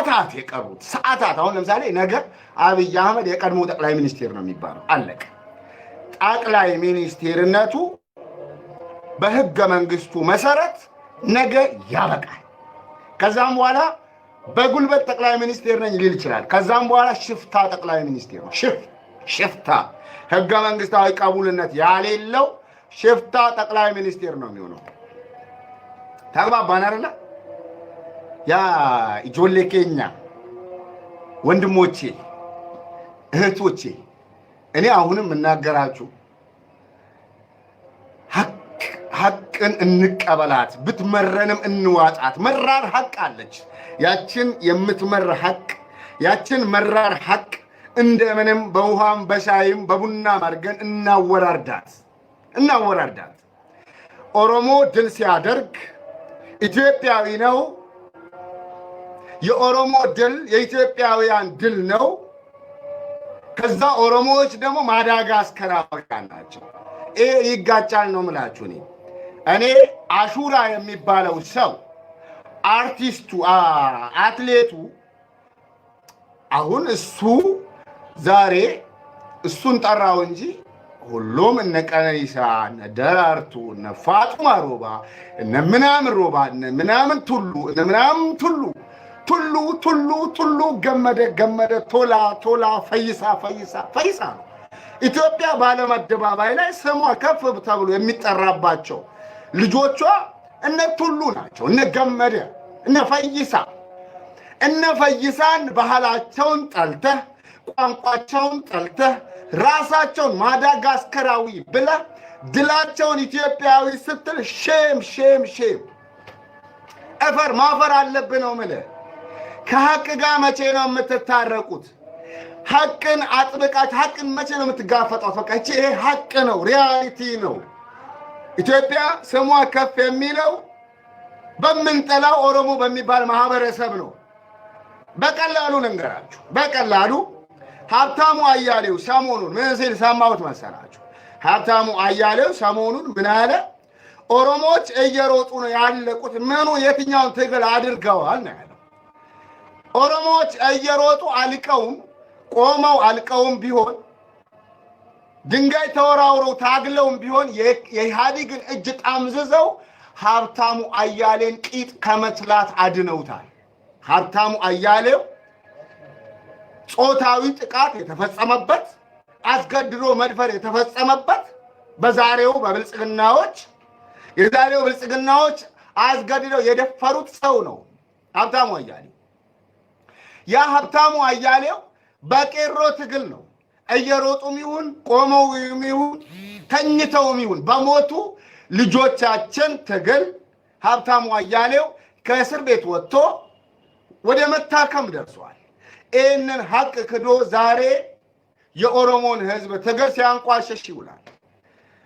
ሰዓታት የቀሩት ሰዓታት አሁን ለምሳሌ ነገ አብይ አህመድ የቀድሞ ጠቅላይ ሚኒስቴር ነው የሚባለው አለቀ ጠቅላይ ሚኒስቴርነቱ በህገ መንግስቱ መሰረት ነገ ያበቃል ከዛም በኋላ በጉልበት ጠቅላይ ሚኒስቴር ነኝ ሊል ይችላል ከዛም በኋላ ሽፍታ ጠቅላይ ሚኒስቴር ነው ሽፍታ ህገ መንግስታዊ ቀቡልነት ያሌለው ሽፍታ ጠቅላይ ሚኒስቴር ነው የሚሆነው ተግባባን አይደል ያ ኢጆሌ ኬኛ ወንድሞቼ እህቶቼ እኔ አሁንም እናገራችሁ ሐቅን እንቀበላት ብትመረንም እንዋጣት መራር ሐቅ አለች ያችን የምትመር ሐቅ ያችን መራር ሐቅ እንደምንም በውሃም በሻይም በቡና ማርገን እናወራርዳት ኦሮሞ ድል ሲያደርግ ኢትዮጵያዊ ነው የኦሮሞ ድል የኢትዮጵያውያን ድል ነው ከዛ ኦሮሞዎች ደግሞ ማዳጋስከራውያን ናቸው ይጋጫል ነው ምላችሁ እኔ አሹራ የሚባለው ሰው አርቲስቱ አትሌቱ አሁን እሱ ዛሬ እሱን ጠራው እንጂ ሁሉም እነ ቀነኒሳ እነ ደራርቱ እነ ፋጡማ ሮባ እነ ምናምን ሮባ እነ ምናምን ቱሉ ገመደ ቶላ ፈይሳ ነው ኢትዮጵያ ባለም አደባባይ ላይ ስሟ ከፍ ተብሎ የሚጠራባቸው ልጆቿ እነ ቱሉ ናቸው እነ ገመደ እነ ፈይሳን ባህላቸውን ጠልተህ ቋንቋቸውን ጠልተህ ራሳቸውን ማዳጋስከራዊ ብለህ ድላቸውን ኢትዮጵያዊ ስትል ሼም እፈር ማፈር አለብህ ነው የምልህ ከሐቅ ጋር መቼ ነው የምትታረቁት ሐቅን አጥብቃችሁ ሐቅን መቼ ነው የምትጋፈጡት በቃ ይሄ ሐቅ ነው ሪያሊቲ ነው ኢትዮጵያ ስሟ ከፍ የሚለው በመንጠላው ኦሮሞ በሚባል ማህበረሰብ ነው በቀላሉ ልንገራችሁ በቀላሉ ሀብታሙ አያሌው ሰሞኑን ምን ሲል ሰማሁት መሰላችሁ ሀብታሙ አያሌው ሰሞኑን ምን አለ ኦሮሞዎች እየሮጡ ነው ያለቁት ምኑ የትኛውን ትግል አድርገዋል ነው ያለው ኦሮሞዎች እየሮጡ አልቀውም ቆመው አልቀውም ቢሆን ድንጋይ ተወራውረው ታግለውም ቢሆን የኢህአዴግን እጅ ጣምዝዘው ሀብታሙ አያሌን ቂጥ ከመትላት አድነውታል ሀብታሙ አያሌው ጾታዊ ጥቃት የተፈጸመበት አስገድዶ መድፈር የተፈጸመበት በዛሬው በብልጽግናዎች የዛሬው ብልጽግናዎች አስገድደው የደፈሩት ሰው ነው ሀብታሙ አያሌው ያ ሀብታሙ አያሌው በቄሮ ትግል ነው እየሮጡም ይሁን ቆመው ይሁን ተኝተውም ይሁን በሞቱ ልጆቻችን ትግል ሀብታሙ አያሌው ከእስር ቤት ወጥቶ ወደ መታከም ደርሷል ይህንን ሐቅ ክዶ ዛሬ የኦሮሞን ህዝብ ትግል ሲያንቋሸሽ ይውላል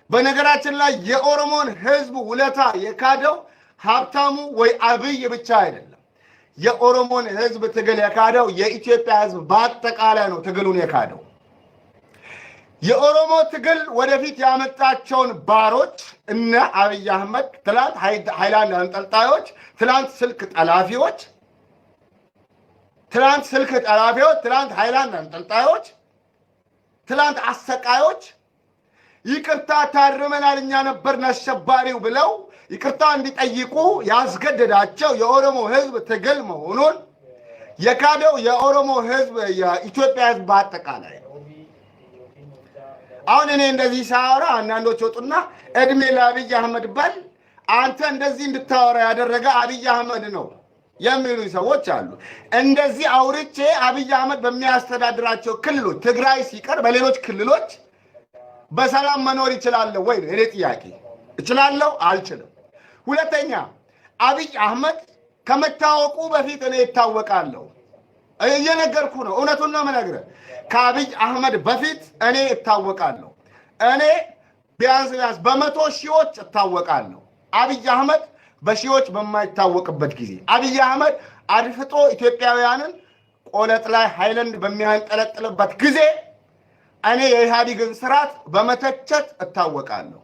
በነገራችን ላይ የኦሮሞን ህዝብ ውለታ የካደው ሀብታሙ ወይ አብይ ብቻ አይደለም የኦሮሞን ህዝብ ትግል የካደው የኢትዮጵያ ህዝብ በአጠቃላይ ነው ትግሉን የካደው የኦሮሞ ትግል ወደፊት ያመጣቸውን ባሮች እነ አብይ አህመድ ትላንት ሃይላንድ አንጠልጣዮች ትላንት ስልክ ጠላፊዎች ትላንት ሃይላንድ አንጠልጣዮች ትላንት አሰቃዮች ይቅርታ ታርመናል እኛ ነበርን አሸባሪው ብለው ይቅርታ እንዲጠይቁ ያስገደዳቸው የኦሮሞ ህዝብ ትግል መሆኑን የካደው የኦሮሞ ህዝብ የኢትዮጵያ ህዝብ በአጠቃላይ ነው አሁን እኔ እንደዚህ ሳወራ አንዳንዶች ወጡና እድሜ ለአብይ አህመድ በል አንተ እንደዚህ እንድታወራ ያደረገ አብይ አህመድ ነው የሚሉ ሰዎች አሉ እንደዚህ አውርቼ አብይ አህመድ በሚያስተዳድራቸው ክልሎች ትግራይ ሲቀር በሌሎች ክልሎች በሰላም መኖር ይችላል ወይ እኔ ጥያቄ እችላለሁ አልችልም ሁለተኛ አብይ አህመድ ከመታወቁ በፊት እኔ እታወቃለሁ እየነገርኩ ነው እውነቱን ነው የምነግርህ ከአብይ አህመድ በፊት እኔ እታወቃለሁ እኔ ቢያንስ በመቶ ሺዎች እታወቃለሁ አብይ አህመድ በሺዎች በማይታወቅበት ጊዜ አብይ አህመድ አድፍጦ ኢትዮጵያውያንን ቆለጥ ላይ ሃይላንድ በሚያንጠለጥልበት ጊዜ እኔ የኢህአዴግን ስርዓት በመተቸት እታወቃለሁ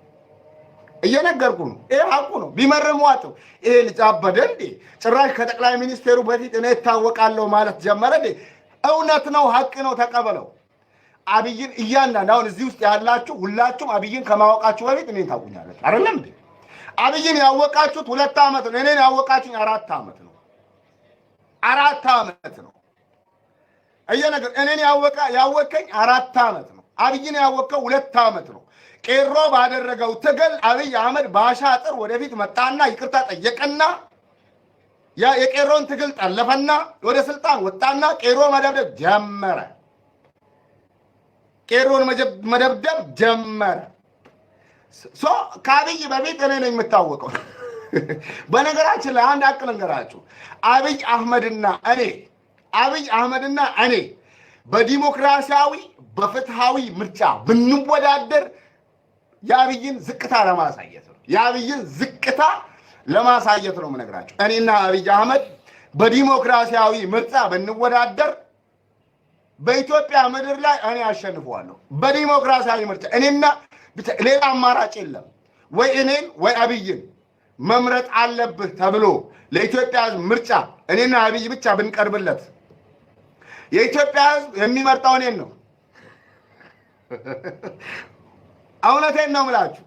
እየነገርኩ ነው። ይሄ ሀቁ ነው። ቢመርሟቸው ይሄ ልጅ አበደ እንዴ? ጭራሽ ከጠቅላይ ሚኒስቴሩ በፊት እኔ እታወቃለሁ ማለት ጀመረ እንዴ? እውነት ነው፣ ሀቅ ነው፣ ተቀበለው። አብይን እያንዳንዱ አሁን እዚህ ውስጥ ያላችሁ ሁላችሁም አብይን ከማወቃችሁ በፊት እኔን ታውቁኛላችሁ አይደለም እንዴ? አብይን ያወቃችሁት 2 ዓመት ነው። እኔን ያወቃችሁኝ 4 ዓመት ነው። 4 ዓመት ነው። እየነገር እኔን ያወቀኝ 4 ዓመት ነው። አብይን ያወቀው 2 ዓመት ነው። ቄሮ ባደረገው ትግል አብይ አህመድ በአሻጥር ወደፊት መጣና ይቅርታ ጠየቀና የቄሮን ትግል ጠለፈና ወደ ስልጣን ወጣና ቄሮ መደብደብ ጀመረ። ቄሮን መደብደብ ጀመረ። ከአብይ በፊት እኔ ነኝ የምታወቀው። በነገራችን ላይ አንድ አቅል ነገራችሁ። አብይ አህመድና እኔ በዲሞክራሲያዊ በፍትሃዊ ምርጫ ብንወዳደር የአብይን ዝቅታ ለማሳየት ነው የምነግራችሁ። እኔና አብይ አህመድ በዲሞክራሲያዊ ምርጫ ብንወዳደር በኢትዮጵያ ምድር ላይ እኔ አሸንፈዋለሁ። በዲሞክራሲያዊ ምርጫ እኔና ሌላ አማራጭ የለም። ወይ እኔን ወይ አብይን መምረጥ አለብህ ተብሎ ለኢትዮጵያ ሕዝብ ምርጫ እኔና አብይ ብቻ ብንቀርብለት የኢትዮጵያ ሕዝብ የሚመርጠው እኔን ነው። እውነቴን ነው የምላችሁ።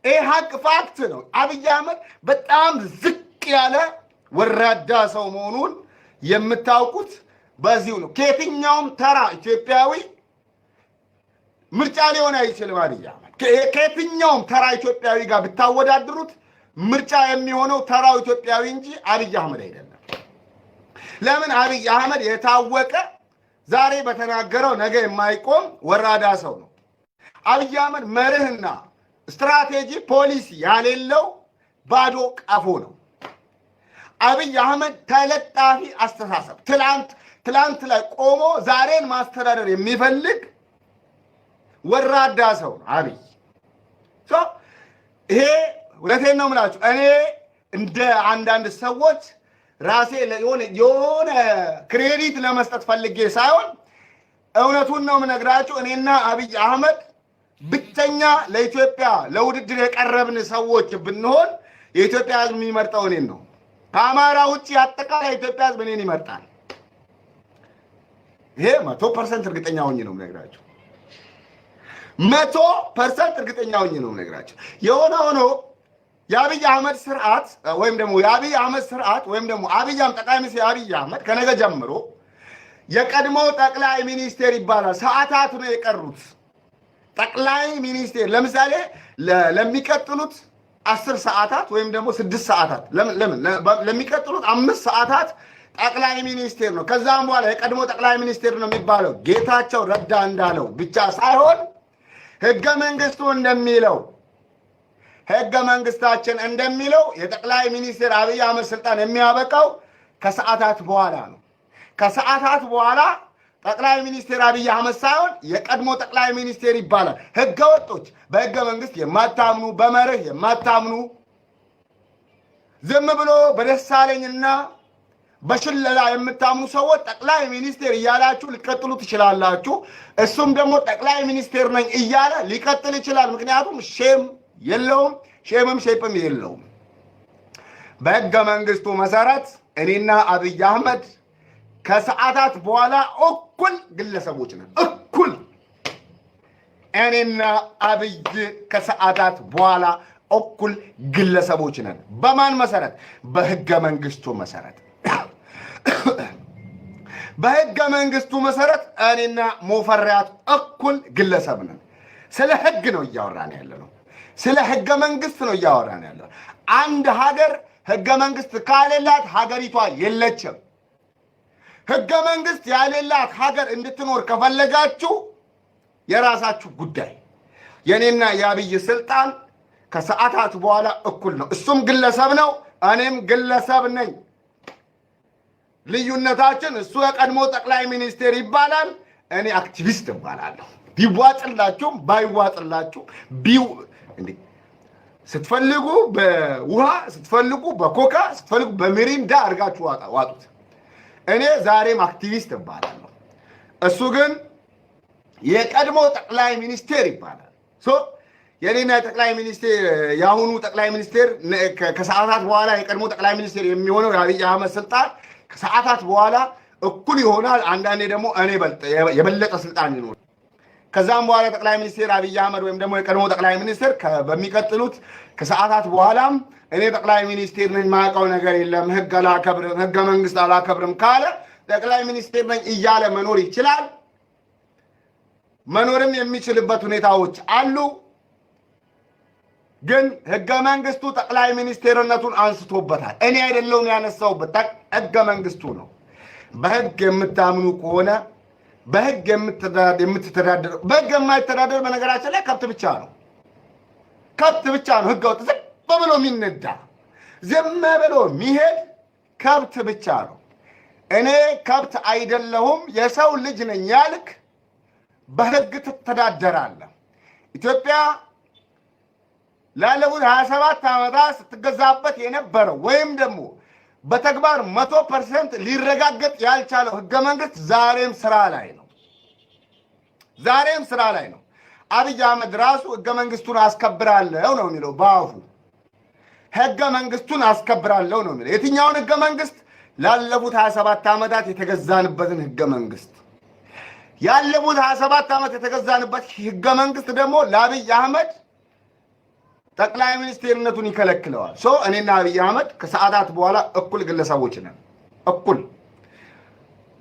ይሄ ሀቅ ፋክት ነው። አብይ አህመድ በጣም ዝቅ ያለ ወራዳ ሰው መሆኑን የምታውቁት በዚሁ ነው። ከየትኛውም ተራ ኢትዮጵያዊ ምርጫ ሊሆን አይችልም። አብይ አህመድ ከየትኛውም ተራ ኢትዮጵያዊ ጋር ብታወዳድሩት ምርጫ የሚሆነው ተራው ኢትዮጵያዊ እንጂ አብይ አህመድ አይደለም። ለምን? አብይ አህመድ የታወቀ ዛሬ በተናገረው ነገ የማይቆም ወራዳ ሰው ነው። አብይ አህመድ መርህና ስትራቴጂ ፖሊሲ ያሌለው ባዶ ቀፎ ነው። አብይ አህመድ ተለጣፊ አስተሳሰብ ትላንት ላይ ቆሞ ዛሬን ማስተዳደር የሚፈልግ ወራዳ ሰው ነው አብይ። ይሄ እውነቴን ነው የምላችሁ። እኔ እንደ አንዳንድ ሰዎች ራሴ የሆነ ክሬዲት ለመስጠት ፈልጌ ሳይሆን እውነቱን ነው የምነግራችሁ። እኔና አብይ አህመድ ብቸኛ ለኢትዮጵያ ለውድድር የቀረብን ሰዎች ብንሆን የኢትዮጵያ ሕዝብ የሚመርጠው እኔን ነው። ከአማራ ውጭ አጠቃላይ የኢትዮጵያ ሕዝብ እኔን ይመርጣል። ይሄ 100% እርግጠኛ ሆኜ ነው የምነግራችሁ። 100% እርግጠኛ ሆኜ ነው የምነግራችሁ። የሆነ ሆኖ የአብይ አህመድ ስርዓት ወይም ደግሞ ጠቅላይ ሚኒስትር አብይ አህመድ ከነገ ጀምሮ የቀድሞ ጠቅላይ ሚኒስቴር ይባላል። ሰዓታት ነው የቀሩት። ጠቅላይ ሚኒስቴር ለምሳሌ ለሚቀጥሉት 10 ሰዓታት ወይም ደግሞ 6 ሰዓታት ለሚቀጥሉት 5 ሰዓታት ጠቅላይ ሚኒስቴር ነው። ከዛም በኋላ የቀድሞ ጠቅላይ ሚኒስቴር ነው የሚባለው። ጌታቸው ረዳ እንዳለው ብቻ ሳይሆን ህገ መንግስታችን እንደሚለው የጠቅላይ ሚኒስቴር አብይ አህመድ ስልጣን የሚያበቃው ከሰዓታት በኋላ ነው። ከሰዓታት በኋላ ጠቅላይ ሚኒስቴር አብይ አህመድ ሳይሆን የቀድሞ ጠቅላይ ሚኒስቴር ይባላል። ህገ ወጦች፣ በህገ መንግስት የማታምኑ፣ በመርህ የማታምኑ፣ ዝም ብሎ በደሳለኝና በሽለላ የምታምኑ ሰዎች ጠቅላይ ሚኒስቴር እያላችሁ ሊቀጥሉ ትችላላችሁ። እሱም ደግሞ ጠቅላይ ሚኒስቴር ነኝ እያለ ሊቀጥል ይችላል። ምክንያቱም ሼም የለውም፣ ሼፕም የለውም። በህገ መንግስቱ መሰረት እኔና አብይ አህመድ ከሰዓታት በኋላ እኩል ግለሰቦች ነን። እኩል እኔና አብይ ከሰዓታት በኋላ እኩል ግለሰቦች ነን። በማን መሰረት? በህገ መንግስቱ መሰረት። በህገ መንግስቱ መሰረት እኔና ሞፈሪያት እኩል ግለሰብ ነን። ስለ ህግ ነው እያወራን ያለነው። ስለ ህገ መንግስት ነው እያወራን ያለነው። አንድ ሀገር ህገ መንግስት ካሌላት ሀገሪቷ የለችም። ህገ መንግስት ያሌላት ሀገር እንድትኖር ከፈለጋችሁ የራሳችሁ ጉዳይ። የኔና የአብይ ስልጣን ከሰዓታት በኋላ እኩል ነው። እሱም ግለሰብ ነው፣ እኔም ግለሰብ ነኝ። ልዩነታችን እሱ የቀድሞ ጠቅላይ ሚኒስቴር ይባላል፣ እኔ አክቲቪስት እባላለሁ። ቢዋጥላችሁም ባይዋጥላችሁ ስትፈልጉ በውሃ ስትፈልጉ በኮካ ስትፈልጉ በሚሪንዳ አድርጋችሁ ዋጡት። እኔ ዛሬም አክቲቪስት እባላለሁ። እሱ ግን የቀድሞ ጠቅላይ ሚኒስቴር ይባላል። የኔና ጠቅላይ ሚኒስቴር ያሁኑ ጠቅላይ ሚኒስቴር ከሰዓታት በኋላ የቀድሞ ጠቅላይ ሚኒስቴር የሚሆነው የአብይ አህመድ ስልጣን ከሰዓታት በኋላ እኩል ይሆናል። አንዳንዴ ደግሞ እኔ የበለጠ ስልጣን ይኖር። ከዛም በኋላ ጠቅላይ ሚኒስቴር አብይ አህመድ ወይም ደግሞ የቀድሞ ጠቅላይ ሚኒስቴር በሚቀጥሉት ከሰዓታት በኋላም እኔ ጠቅላይ ሚኒስቴር ነኝ ማውቀው ነገር የለም ህግ አላከብርም ህገ መንግስት አላከብርም ካለ ጠቅላይ ሚኒስቴር ነኝ እያለ መኖር ይችላል። መኖርም የሚችልበት ሁኔታዎች አሉ። ግን ህገ መንግስቱ ጠቅላይ ሚኒስቴርነቱን አንስቶበታል። እኔ አይደለሁም ያነሳውበት፣ ህገ መንግስቱ ነው። በህግ የምታምኑ ከሆነ በህግ የምትተዳደር በህግ የማይተዳደር በነገራችን ላይ ከብት ብቻ ነው። ከብት ብቻ ነው ህገ ወጥ ዝም ብሎ የሚነዳ ዝም ብሎ የሚሄድ ከብት ብቻ ነው። እኔ ከብት አይደለሁም የሰው ልጅ ነኝ ያልክ በህግ ትተዳደራለህ። ኢትዮጵያ ላለፉት 27 ዓመታት ስትገዛበት የነበረው ወይም ደግሞ በተግባር 100% ሊረጋገጥ ያልቻለው ህገ መንግስት ዛሬም ስራ ላይ ነው። ዛሬም ስራ ላይ ነው። አብይ አህመድ ራሱ ህገ መንግስቱን አስከብራለሁ ነው የሚለው በአፉ። ህገ መንግስቱን አስከብራለሁ ነው የሚለው። የትኛውን ህገ መንግስት? ላለፉት 27 ዓመታት የተገዛንበትን ህገ መንግስት። ያለፉት 27 ዓመት የተገዛንበት ህገ መንግስት ደግሞ ለአብይ አህመድ ጠቅላይ ሚኒስቴርነቱን ይከለክለዋል። እኔና አብይ አህመድ ከሰዓታት በኋላ እኩል ግለሰቦች ነን። እኩል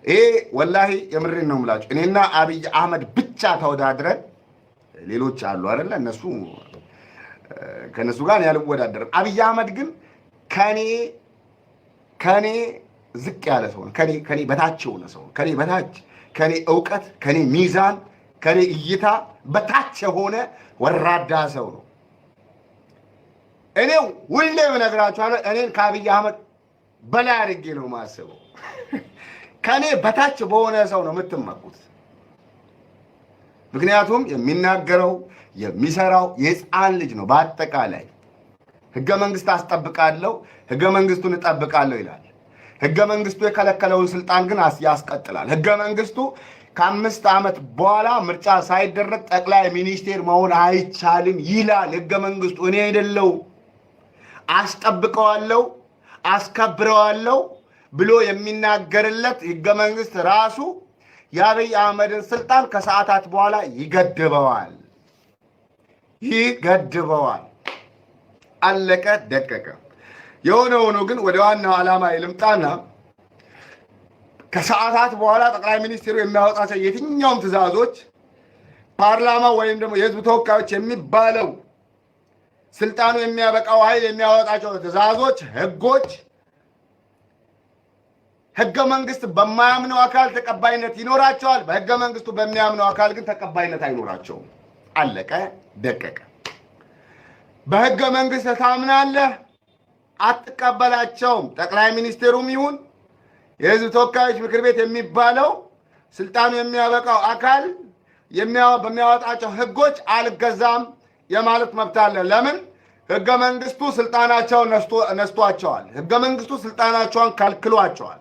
ይሄ ወላሂ የምሬን ነው የምላችሁ። እኔና አብይ አህመድ ብቻ ተወዳድረን ሌሎች አሉ አይደለ? ከነሱ ጋር ያልወዳደርም። አብይ አህመድ ግን ከኔ ዝቅ ያለ ሰው ነው። ከኔ በታች የሆነ ሰው ነው። ከኔ በታች፣ ከኔ ዕውቀት፣ ከኔ ሚዛን፣ ከኔ እይታ በታች የሆነ ወራዳ ሰው ነው። እኔ ሁሌም እነግራችኋለሁ፣ እኔን ከአብይ አህመድ በላይ አድርጌ ነው የማስበው። ከኔ በታች በሆነ ሰው ነው የምትመኩት። ምክንያቱም የሚናገረው የሚሰራው የሕፃን ልጅ ነው። በአጠቃላይ ህገ መንግስት አስጠብቃለሁ፣ ህገ መንግስቱን እጠብቃለሁ ይላል። ህገ መንግስቱ የከለከለውን ስልጣን ግን ያስቀጥላል። ህገ መንግስቱ ከ5 ዓመት በኋላ ምርጫ ሳይደረግ ጠቅላይ ሚኒስቴር መሆን አይቻልም ይላል ህገ መንግስቱ። እኔ አይደለው አስጠብቀዋለሁ አስከብረዋለሁ ብሎ የሚናገርለት ህገ መንግስት ራሱ የአብይ አህመድን ስልጣን ከሰዓታት በኋላ ይገድበዋል። አለቀ ደቀቀ። የሆነ ሆኖ ግን ወደ ዋናው ዓላማ ልምጣና ከሰዓታት በኋላ ጠቅላይ ሚኒስትሩ የሚያወጣቸው የትኛውም ትዕዛዞች ፓርላማ ወይም ደግሞ የህዝብ ተወካዮች የሚባለው ስልጣኑ የሚያበቃው ኃይል የሚያወጣቸው ትዕዛዞች፣ ህጎች ህገ መንግስት በማያምነው አካል ተቀባይነት ይኖራቸዋል። በህገ መንግስቱ በሚያምነው አካል ግን ተቀባይነት አይኖራቸውም። አለቀ ደቀቀ። በህገ መንግስት ታምናለህ፣ አትቀበላቸውም። ጠቅላይ ሚኒስቴሩም ይሁን የህዝብ ተወካዮች ምክር ቤት የሚባለው ስልጣኑ የሚያበቃው አካል በሚያወጣቸው ህጎች አልገዛም የማለት መብት አለ። ለምን? ህገ መንግስቱ ስልጣናቸውን ነስቷቸዋል። ህገ መንግስቱ ስልጣናቸውን ከልክሏቸዋል።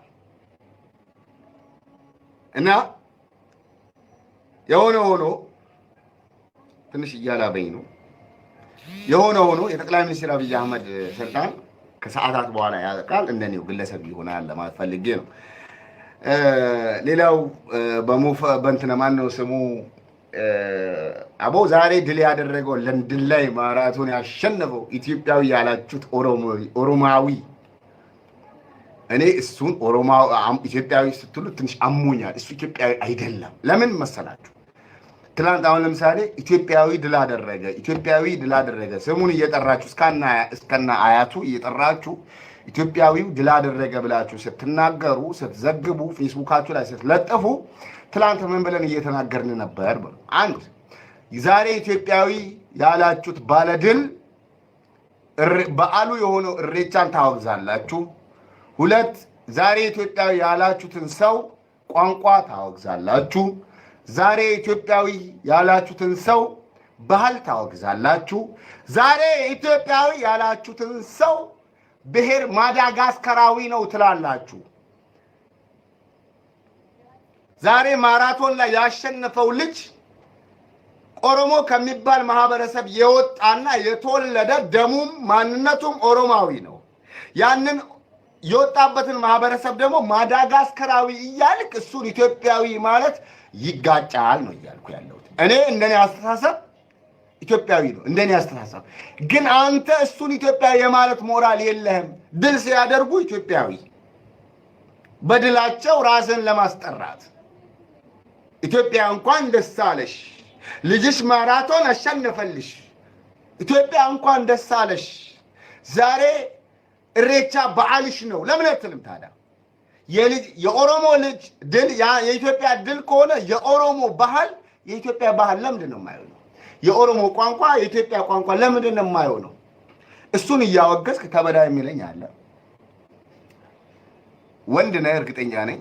እና የሆነ ሆኖ ትንሽ እያላበኝ ነው። የሆነ ሆኖ የጠቅላይ ሚኒስትር አብይ አህመድ ስልጣን ከሰዓታት በኋላ ያበቃል። እንደኔው ግለሰብ ይሆናል ለማለት ፈልጌ ነው። ሌላው በእንትን ማን ነው ስሙ አቦ ዛሬ ድል ያደረገው ለንደን ላይ ማራቶን ያሸነፈው ኢትዮጵያዊ ያላችሁት ኦሮማዊ፣ እኔ እሱን ኢትዮጵያዊ ስትሉ ትንሽ አሞኛል። እሱ ኢትዮጵያዊ አይደለም። ለምን መሰላችሁ? ትላንት አሁን ለምሳሌ ኢትዮጵያዊ ድል አደረገ ስሙን እየጠራችሁ እስከና አያቱ እየጠራችሁ ኢትዮጵያዊው ድል አደረገ ብላችሁ ስትናገሩ፣ ስትዘግቡ፣ ፌስቡካችሁ ላይ ስትለጥፉ ትላንት ምን ብለን እየተናገርን ነበር? አንድ ዛሬ ኢትዮጵያዊ ያላችሁት ባለድል በዓሉ የሆነው እሬቻን ታወግዛላችሁ። ሁለት ዛሬ ኢትዮጵያዊ ያላችሁትን ሰው ቋንቋ ታወግዛላችሁ። ዛሬ ኢትዮጵያዊ ያላችሁትን ሰው ባህል ታወግዛላችሁ። ዛሬ ኢትዮጵያዊ ያላችሁትን ሰው ብሔር ማዳጋስከራዊ ነው ትላላችሁ። ዛሬ ማራቶን ላይ ያሸነፈው ልጅ ኦሮሞ ከሚባል ማህበረሰብ የወጣና የተወለደ ደሙም ማንነቱም ኦሮማዊ ነው። ያንን የወጣበትን ማህበረሰብ ደግሞ ማዳጋስከራዊ እያልክ እሱን ኢትዮጵያዊ ማለት ይጋጫል ነው እያልኩ ያለሁት። እኔ እንደኔ አስተሳሰብ ኢትዮጵያዊ ነው እንደኔ አስተሳሰብ። ግን አንተ እሱን ኢትዮጵያዊ የማለት ሞራል የለህም። ድል ሲያደርጉ ኢትዮጵያዊ በድላቸው ራስን ለማስጠራት ኢትዮጵያ እንኳን ደስ አለሽ፣ ልጅሽ ማራቶን አሸነፈልሽ፣ ኢትዮጵያ እንኳን ደስ አለሽ፣ ዛሬ እሬቻ በዓልሽ ነው ለምን አትልም ታዲያ? የኦሮሞ ልጅ ድል የኢትዮጵያ ድል ከሆነ የኦሮሞ ባህል የኢትዮጵያ ባህል ለምንድን ነው የማይሆነው? የኦሮሞ ቋንቋ የኢትዮጵያ ቋንቋ ለምንድን ነው የማይሆነው? እሱን እያወገዝክ ከበዳ የሚለኝ አለ። ወንድ ነህ እርግጠኛ ነኝ።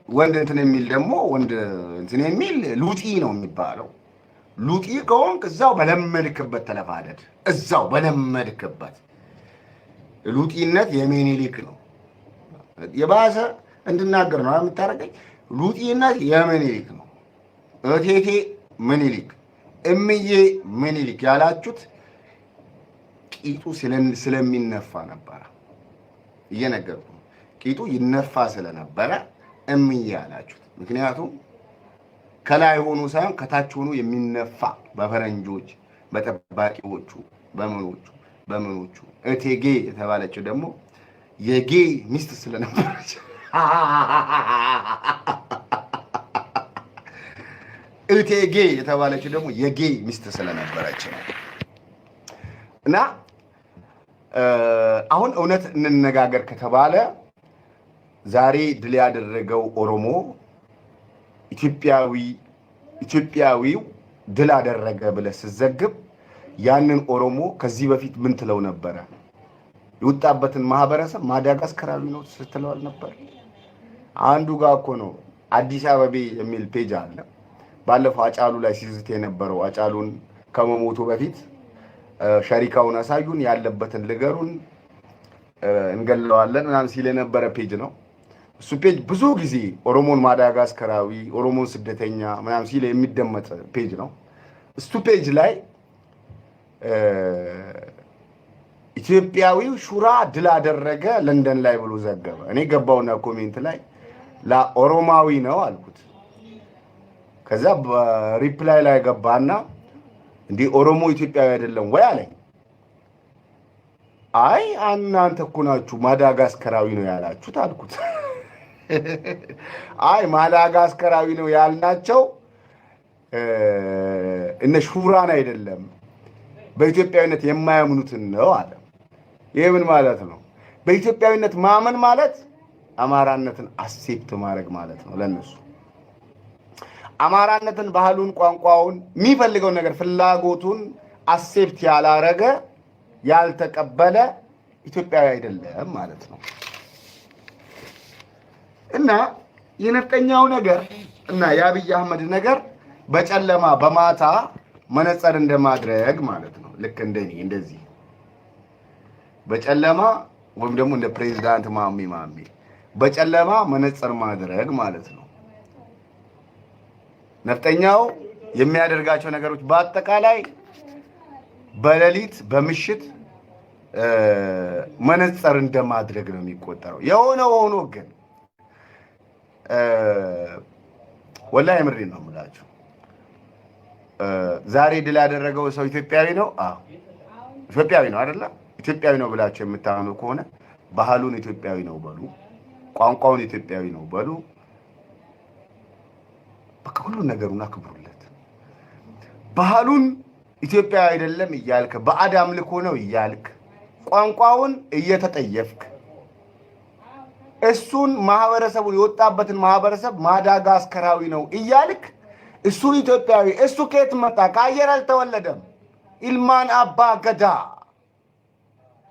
ወንድ እንትን የሚል ደግሞ ወንድ እንትን የሚል ሉጢ ነው የሚባለው። ሉጢ ከሆንክ እዛው በለመድክበት ተለፋደድ፣ እዛው በለመድክበት። ሉጢነት የሚኒሊክ ነው። የባሰ እንድናገር ነው የምታረገኝ። ሉጢነት የሚኒሊክ ነው። እቴቴ ምኒልክ፣ እምዬ ምኒልክ ያላችሁት ቂጡ ስለሚነፋ ነበረ። እየነገርኩ ቂጡ ይነፋ ስለነበረ እምዬ ያላችሁት። ምክንያቱም ከላይ ሆኖ ሳይሆን ከታች ሆኖ የሚነፋ በፈረንጆች በጠባቂዎቹ በምኖቹ እቴጌ የተባለችው ደግሞ የጌ ሚስት ስለነበረች እቴጌ የተባለችው ደግሞ የጌ ሚስት ስለነበረች ነው። እና አሁን እውነት እንነጋገር ከተባለ ዛሬ ድል ያደረገው ኦሮሞ ኢትዮጵያዊው ድል አደረገ ብለህ ስትዘግብ ያንን ኦሮሞ ከዚህ በፊት ምን ትለው ነበረ? የወጣበትን ማህበረሰብ ማዳጋስከራዊ ነው ስትለው ነበር። አንዱ ጋር እኮ ነው አዲስ አበቤ የሚል ፔጅ አለ። ባለፈው አጫሉ ላይ ሲዝት የነበረው አጫሉን ከመሞቱ በፊት ሸሪካውን አሳዩን፣ ያለበትን ልገሩን፣ እንገለዋለን ምናምን ሲል የነበረ ፔጅ ነው። እሱ ፔጅ ብዙ ጊዜ ኦሮሞን ማዳጋስከራዊ፣ ኦሮሞን ስደተኛ ምናምን ሲል የሚደመጥ ፔጅ ነው። እሱ ፔጅ ላይ ኢትዮጵያዊው ሹራ ድል አደረገ ለንደን ላይ ብሎ ዘገበ። እኔ ገባውና ኮሜንት ላይ ኦሮማዊ ነው አልኩት። ከዛ በሪፕላይ ላይ ገባና እንዴ ኦሮሞ ኢትዮጵያዊ አይደለም ወይ አለኝ። አይ እናንተ እኮ ናችሁ ማዳጋስከራዊ ነው ያላችሁት አልኩት። አይ ማዳጋስከራዊ ነው ያልናቸው እነ ሹራን አይደለም በኢትዮጵያዊነት የማያምኑትን ነው አለ። ይሄ ምን ማለት ነው? በኢትዮጵያዊነት ማመን ማለት አማራነትን አክሴፕት ማድረግ ማለት ነው ለነሱ። አማራነትን፣ ባህሉን፣ ቋንቋውን፣ የሚፈልገው ነገር ፍላጎቱን አክሴፕት ያላረገ ያልተቀበለ ኢትዮጵያዊ አይደለም ማለት ነው። እና የነፍጠኛው ነገር እና የአብይ አህመድ ነገር በጨለማ በማታ መነጽር እንደማድረግ ማለት ነው። ልክ እንደኔ እንደዚህ በጨለማ ወይም ደግሞ እንደ ፕሬዝዳንት ማሚ በጨለማ መነጽር ማድረግ ማለት ነው። ነፍጠኛው የሚያደርጋቸው ነገሮች በአጠቃላይ በሌሊት በምሽት መነጽር እንደማድረግ ነው የሚቆጠረው። የሆነ ሆኖ ግን ወላሂ ምሬን ነው የምላችሁ ዛሬ ድል ያደረገው ሰው ኢትዮጵያዊ ነው። አዎ ኢትዮጵያዊ ነው አይደለ? ኢትዮጵያዊ ነው ብላችሁ የምታምኑ ከሆነ ባህሉን ኢትዮጵያዊ ነው በሉ፣ ቋንቋውን ኢትዮጵያዊ ነው በሉ፣ በቃ ሁሉ ነገሩን አክብሩለት። ባህሉን ኢትዮጵያዊ አይደለም እያልክ ባዕድ አምልኮ ነው እያልክ ቋንቋውን እየተጠየፍክ እሱን ማህበረሰቡን የወጣበትን ማህበረሰብ ማዳጋስከራዊ ነው እያልክ እሱ ኢትዮጵያዊ እሱ ከየት መጣ? ከአየር አልተወለደም። ኢልማን አባ ገዳ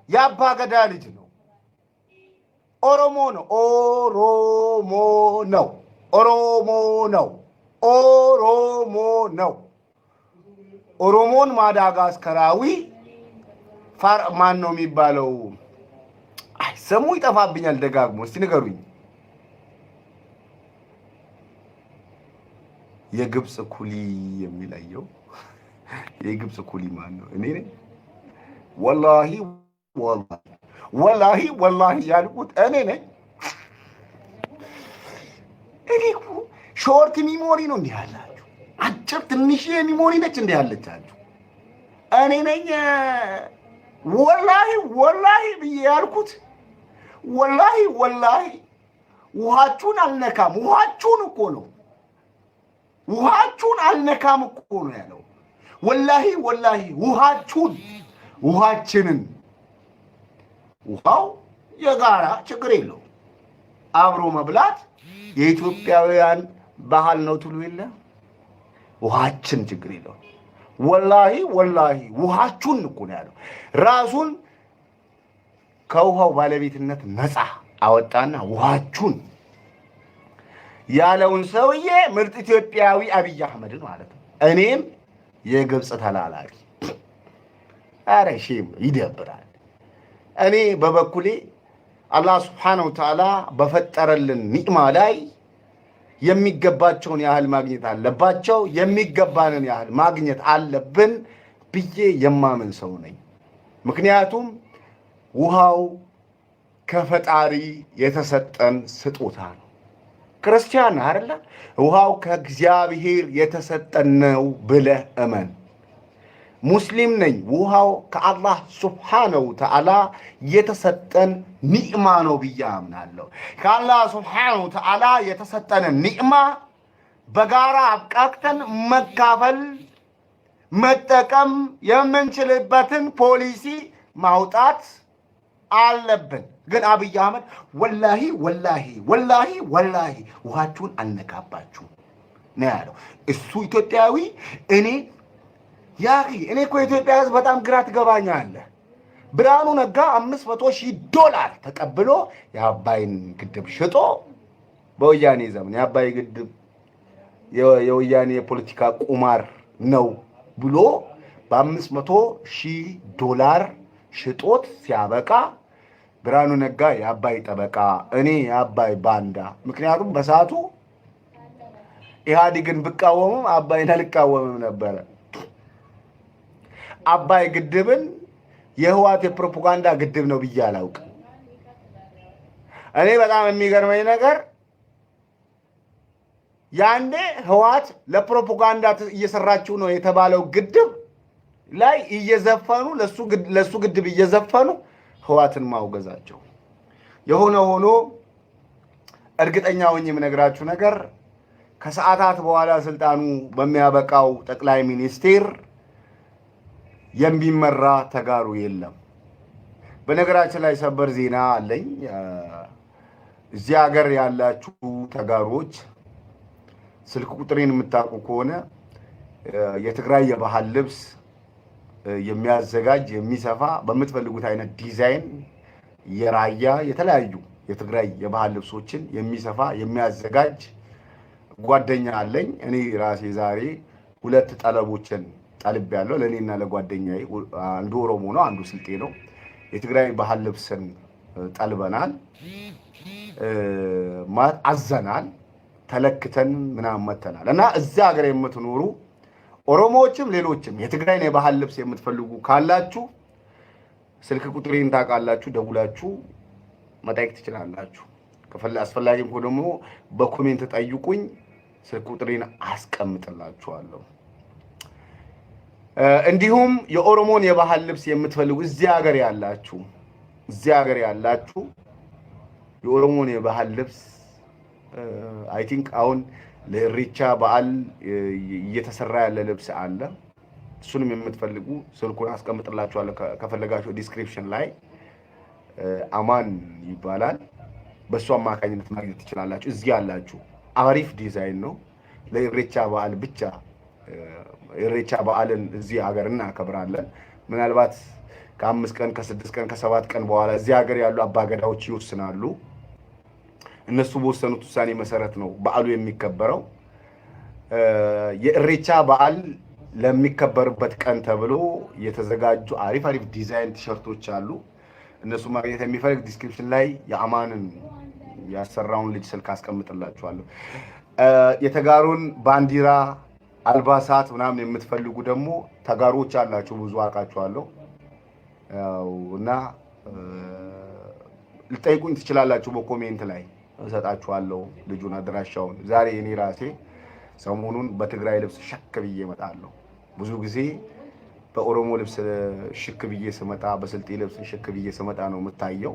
የአባ ገዳ ልጅ ነው። ኦሮሞ ነው። ኦሮሞ ነው። ኦሮሞ ነው። ኦሮሞ ነው። ኦሮሞን ማዳጋስከራዊ ማን ነው የሚባለው? አይ ስሙ ይጠፋብኛል ደጋግሞ። እስቲ ንገሩኝ። የግብጽ ኩሊ የሚለየው የግብጽ ኩሊማን ነው እኔ ነኝ። ወላሂ ወላሂ ወላሂ ያልኩት እኔ ነኝ። እኔ እኮ ሾርት ሚሞሪ ነው እንዲህ ያላችሁ፣ አጭር ትንሽ ሚሞሪ ነች እንዲህ ያለቻችሁ። እኔ ነኝ ወላሂ ወላሂ ብዬ ያልኩት። ወላሂ ወላሂ ውሃችሁን አልነካም፣ ውሃችሁን እኮ ነው፣ ውሃችሁን አልነካም እኮ ነው ያለው። ወላሂ ወላሂ ውሃችንን፣ ውሃው የጋራ ችግር የለው፣ አብሮ መብላት የኢትዮጵያውያን ባህል ነው ትሉ የለ። ውሃችን ችግር የለው። ወላሂ ወላሂ ውሃችሁን እኮ ነው ያለው። ራሱን ከውሃው ባለቤትነት ነፃ አወጣና ውሃችሁን ያለውን ሰውዬ ምርጥ ኢትዮጵያዊ አብይ አህመድን ማለት ነው። እኔም የግብጽ ተላላኪ። አረ ሼም ይደብራል። እኔ በበኩሌ አላህ ሱብሓነሁ ወተዓላ በፈጠረልን ኒዕማ ላይ የሚገባቸውን ያህል ማግኘት አለባቸው፣ የሚገባንን ያህል ማግኘት አለብን ብዬ የማምን ሰው ነኝ። ምክንያቱም ውሃው ከፈጣሪ የተሰጠን ስጦታ ነው። ክርስቲያን አይደለ? ውሃው ከእግዚአብሔር የተሰጠን ነው ብለህ እመን። ሙስሊም ነኝ። ውሃው ከአላህ ሱብሓነሁ ወተዓላ የተሰጠን ኒዕማ ነው ብዬ አምናለሁ። ከአላህ ሱብሓነሁ ወተዓላ የተሰጠንን ኒዕማ በጋራ አብቃቅተን መካፈል፣ መጠቀም የምንችልበትን ፖሊሲ ማውጣት አለብን። ግን አብይ አህመድ ወላሂ ወላሂ ወላሂ ወላሂ ውሃችሁን አልነካባችሁ ነው ያለው። እሱ ኢትዮጵያዊ እኔ እኮ የኢትዮጵያ ሕዝብ በጣም ግራ ትገባኛለህ። ብርሃኑ ነጋ $500,000 ተቀብሎ የአባይን ግድብ ሽጦ በወያኔ ዘመን የአባይ ግድብ የወያኔ የፖለቲካ ቁማር ነው ብሎ $500,000 ሽጦት ሲያበቃ ብርሃኑ ነጋ የአባይ ጠበቃ፣ እኔ የአባይ ባንዳ። ምክንያቱም በሰዓቱ ኢህአዴግን ብቃወምም አባይን አልቃወምም ነበረ። አባይ ግድብን የህዋት የፕሮፓጋንዳ ግድብ ነው ብዬ አላውቅም። እኔ በጣም የሚገርመኝ ነገር ያኔ ህዋት ለፕሮፓጋንዳ እየሰራችው ነው የተባለው ግድብ ላይ እየዘፈኑ ለሱ ግድብ እየዘፈኑ ህዋትን ማውገዛቸው። የሆነ ሆኖ እርግጠኛ ሆኜ የምነግራችሁ ነገር ከሰዓታት በኋላ ስልጣኑ በሚያበቃው ጠቅላይ ሚኒስቴር የሚመራ ተጋሩ የለም። በነገራችን ላይ ሰበር ዜና አለኝ። እዚህ ሀገር ያላችሁ ተጋሮች ስልክ ቁጥሬን የምታውቁ ከሆነ የትግራይ የባህል ልብስ የሚያዘጋጅ የሚሰፋ በምትፈልጉት አይነት ዲዛይን የራያ የተለያዩ የትግራይ የባህል ልብሶችን የሚሰፋ የሚያዘጋጅ ጓደኛ አለኝ። እኔ ራሴ ዛሬ 2 ጠለቦችን ጠልቤያለሁ ለእኔና ለጓደኛዬ። አንዱ ኦሮሞ ነው፣ አንዱ ስልጤ ነው። የትግራይ ባህል ልብስን ጠልበናል፣ አዘናል፣ ተለክተን ምናምን መተናል። እና እዚያ ሀገር የምትኖሩ ኦሮሞዎችም ሌሎችም የትግራይን የባህል ልብስ የምትፈልጉ ካላችሁ ስልክ ቁጥሬን ታውቃላችሁ፣ ደውላችሁ መጠየቅ ትችላላችሁ። አስፈላጊም ከሆነ ደግሞ በኮሜንት ጠይቁኝ፣ ስልክ ቁጥሬን አስቀምጥላችኋለሁ። እንዲሁም የኦሮሞን የባህል ልብስ የምትፈልጉ እዚህ ሀገር ያላችሁ የኦሮሞን የባህል ልብስ አይ ቲንክ አሁን ለኢሬቻ በዓል እየተሰራ ያለ ልብስ አለ። እሱንም የምትፈልጉ ስልኩን አስቀምጥላችኋለሁ። ከፈለጋችሁ ዲስክሪፕሽን ላይ አማን ይባላል፣ በሱ አማካኝነት ማግኘት ትችላላችሁ። እዚህ ያላችሁ አሪፍ ዲዛይን ነው። ለኢሬቻ በዓል ብቻ ኢሬቻ በዓልን እዚህ ሀገር እናከብራለን። ምናልባት ከ5 ቀን ከ6 ቀን ከ7 ቀን በኋላ እዚህ ሀገር ያሉ አባገዳዎች ይወስናሉ። እነሱ በወሰኑት ውሳኔ መሰረት ነው በዓሉ የሚከበረው። የኢሬቻ በዓል ለሚከበርበት ቀን ተብሎ የተዘጋጁ አሪፍ ዲዛይን ቲሸርቶች አሉ። እነሱ ማግኘት የሚፈልግ ዲስክሪፕሽን ላይ የአማንን ያሰራውን ልጅ ስልክ አስቀምጥላችኋለሁ። የተጋሩን ባንዲራ አልባሳት ምናምን የምትፈልጉ ደግሞ ተጋሮች አላችሁ ብዙ አውቃችኋለሁ እና ልጠይቁኝ ትችላላችሁ በኮሜንት ላይ እሰጣችኋለሁ ልጁን አድራሻውን ዛሬ እኔ ራሴ ሰሞኑን በትግራይ ልብስ ሸክ ብዬ እመጣለሁ ብዙ ጊዜ በኦሮሞ ልብስ ሽክ ብዬ ስመጣ በስልጤ ልብስ ሽክ ብዬ ስመጣ ነው የምታየው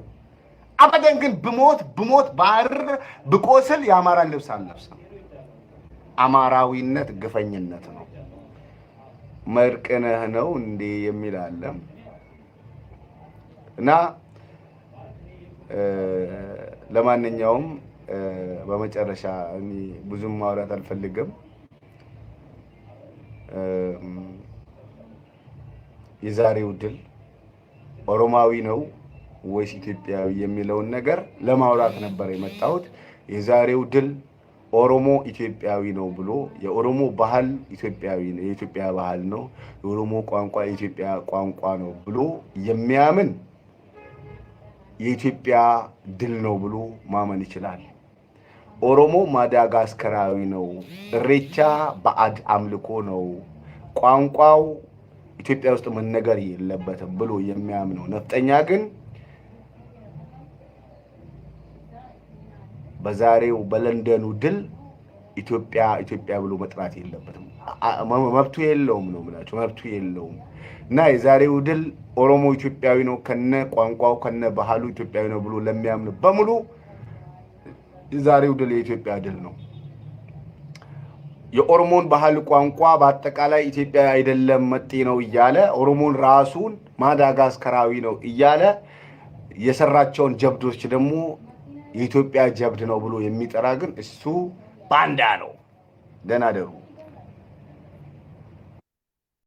አበደን ግን ብሞት ባር ብቆስል የአማራን ልብስ አልለብስም አማራዊነት ግፈኝነት ነው መርቅነህ ነው እንዴ የሚል አለ እና ለማንኛውም በመጨረሻ እኔ ብዙም ማውራት አልፈልግም የዛሬው ድል ኦሮማዊ ነው ወይስ ኢትዮጵያዊ የሚለውን ነገር ለማውራት ነበር የመጣሁት የዛሬው ድል ኦሮሞ ኢትዮጵያዊ ነው ብሎ የኦሮሞ ባህል ኢትዮጵያዊ ነው የኢትዮጵያ ባህል ነው የኦሮሞ ቋንቋ የኢትዮጵያ ቋንቋ ነው ብሎ የሚያምን የኢትዮጵያ ድል ነው ብሎ ማመን ይችላል ኦሮሞ ማዳጋስከራዊ ነው እሬቻ ባዕድ አምልኮ ነው ቋንቋው ኢትዮጵያ ውስጥ መነገር የለበትም ብሎ የሚያምነው ነፍጠኛ ግን በዛሬው በለንደኑ ድል ኢትዮጵያ ብሎ መጥራት የለበትም መብቱ የለውም ነው ማለት መብቱ የለውም እና የዛሬው ድል ኦሮሞ ኢትዮጵያዊ ነው ከነ ቋንቋው ከነ ባህሉ ኢትዮጵያዊ ነው ብሎ ለሚያምን በሙሉ የዛሬው ድል የኢትዮጵያ ድል ነው የኦሮሞን ባህል ቋንቋ በአጠቃላይ ኢትዮጵያ አይደለም መጤ ነው እያለ ኦሮሞን ራሱን ማዳጋስከራዊ ነው እያለ የሰራቸውን ጀብዶች ደግሞ የኢትዮጵያ ጀብድ ነው ብሎ የሚጠራ ግን እሱ ባንዳ ነው ደናደሩ